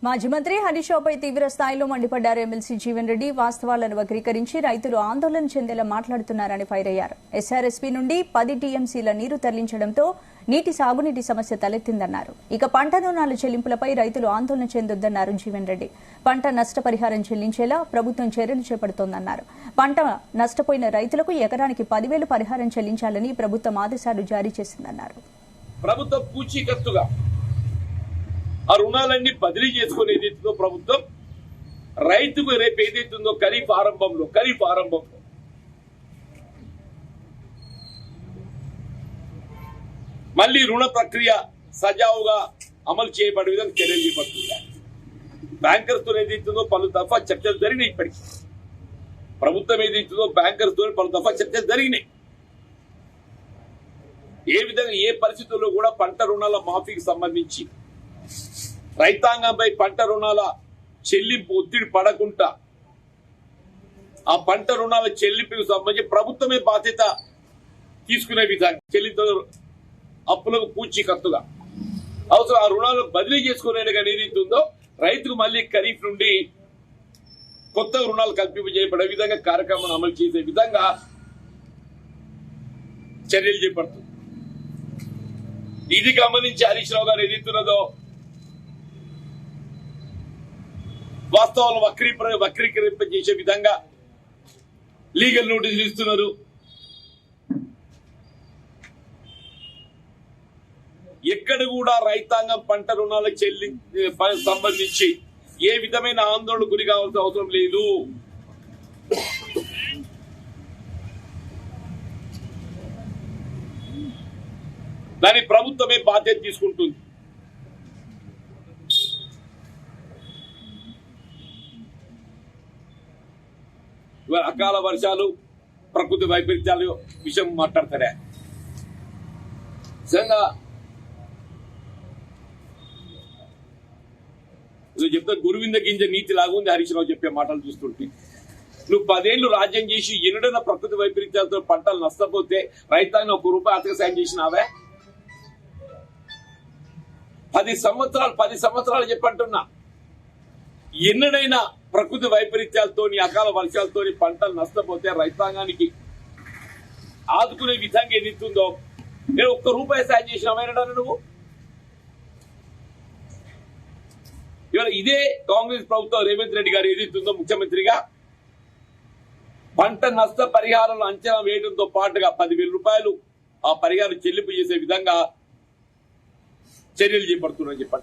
మాజీ మంత్రి హరీష్ రావుపై తీవ్ర స్థాయిలో మండిపడ్డారు ఎమ్మెల్సీ జీవన్ రెడ్డి. వాస్తవాలను వక్రీకరించి రైతులు ఆందోళన చెందేలా మాట్లాడుతున్నారని ఫైర్ అయ్యారు. ఎస్ఆర్ఎస్పీ నుండి 10 టీఎంసీల నీరు తరలించడంతో సాగునీటి సమస్య తలెత్తిందన్నారు. ఇక పంట రుణాల చెల్లింపులపై రైతులు ఆందోళన చెందొద్దన్నారు జీవన్ రెడ్డి. పంట నష్టపరిహారం చెల్లించేలా ప్రభుత్వం చర్యలు చేపడుతోందన్నారు. పంట నష్టపోయిన రైతులకు ఎకరానికి 10,000 పరిహారం చెల్లించాలని ప్రభుత్వం ఆదేశాలు జారీ చేసిందన్నారు. ప్రభుత్వం పూచీకత్తుగా ఆ రుణాలన్నీ బదిలీ చేసుకుని ఏదైతుందో ప్రభుత్వం రైతుకు రేపు ఏదైతుందో ఖరీఫ్ ఆరంభంలో మళ్లీ రుణ ప్రక్రియ సజావుగా అమలు చేయబడే విధంగా చర్యలు చేపడుతుంది. బ్యాంకర్స్ తో ఏదైతుందో పలు దఫా చర్చలు జరిగినాయి. ఇప్పటికీ ప్రభుత్వం ఏదైతుందో బ్యాంకర్స్ తో పలు దఫా చర్చలు జరిగినాయి. ఏ విధంగా ఏ పరిస్థితుల్లో కూడా పంట రుణాల మాఫీకి సంబంధించి రైతాంగంపై పంట రుణాల చెల్లింపు ఒత్తిడి పడకుండా ఆ పంట రుణాల చెల్లింపుకు సంబంధించి ప్రభుత్వమే బాధ్యత తీసుకునే విధంగా చెల్లింపు అప్పులకు పూచీకత్తుగా అవసరం ఆ రుణాలు బదిలీ చేసుకునేట్టుగా ఏదైతుందో రైతుకు మళ్లీ ఖరీఫ్ నుండి కొత్త రుణాలు కల్పింపజేయబడే విధంగా కార్యక్రమాన్ని అమలు చేసే విధంగా చర్యలు చేపడుతుంది. ఇది గమనించి హరీష్ రావు గారు ఏదైతున్నదో వాస్తవాలను వక్రీకరింపజేసే విధంగా లీగల్ నోటీసులు ఇస్తున్నారు. ఎక్కడ కూడా రైతాంగం పంట రుణాలకు సంబంధించి ఏ విధమైన ఆందోళన గురి కావాల్సిన అవసరం లేదు. దాని ప్రభుత్వమే బాధ్యత తీసుకుంటుంది. అకాల వర్షాలు, ప్రకృతి వైపరీత్యాల విషయం మాట్లాడతారే. నిజంగా చెప్తా గురువింద గింజ నీతి లాగుంది హరీష్ రావు చెప్పే మాటలు చూస్తుంటే. నువ్వు 10 ఏళ్లు రాజ్యం చేసి ఎన్నడైనా ప్రకృతి వైపరీత్యాలతో పంటలు నష్టపోతే రైతాంగం ₹1 ఆర్థిక సాయం చేసినావే? 10 సంవత్సరాలు చెప్పంటున్నా. ఎన్నడైనా ప్రకృతి వైపరీత్యాలతో అకాల వర్షాలతో పంటలు నష్టపోతే రైతాంగానికి ఆదుకునే విధంగా ఏదిస్తుందో నేను ₹1 సాయం చేసినావేనడా నువ్వు? ఇవాళ ఇదే కాంగ్రెస్ ప్రభుత్వం రేవంత్ రెడ్డి గారు ఏదైతుందో ముఖ్యమంత్రిగా పంట నష్ట పరిహారాలు అంచనా వేయడంతో పాటుగా ₹10,000 ఆ పరిహారం చెల్లింపు చేసే విధంగా చర్యలు చేపడుతున్నారని చెప్పండి.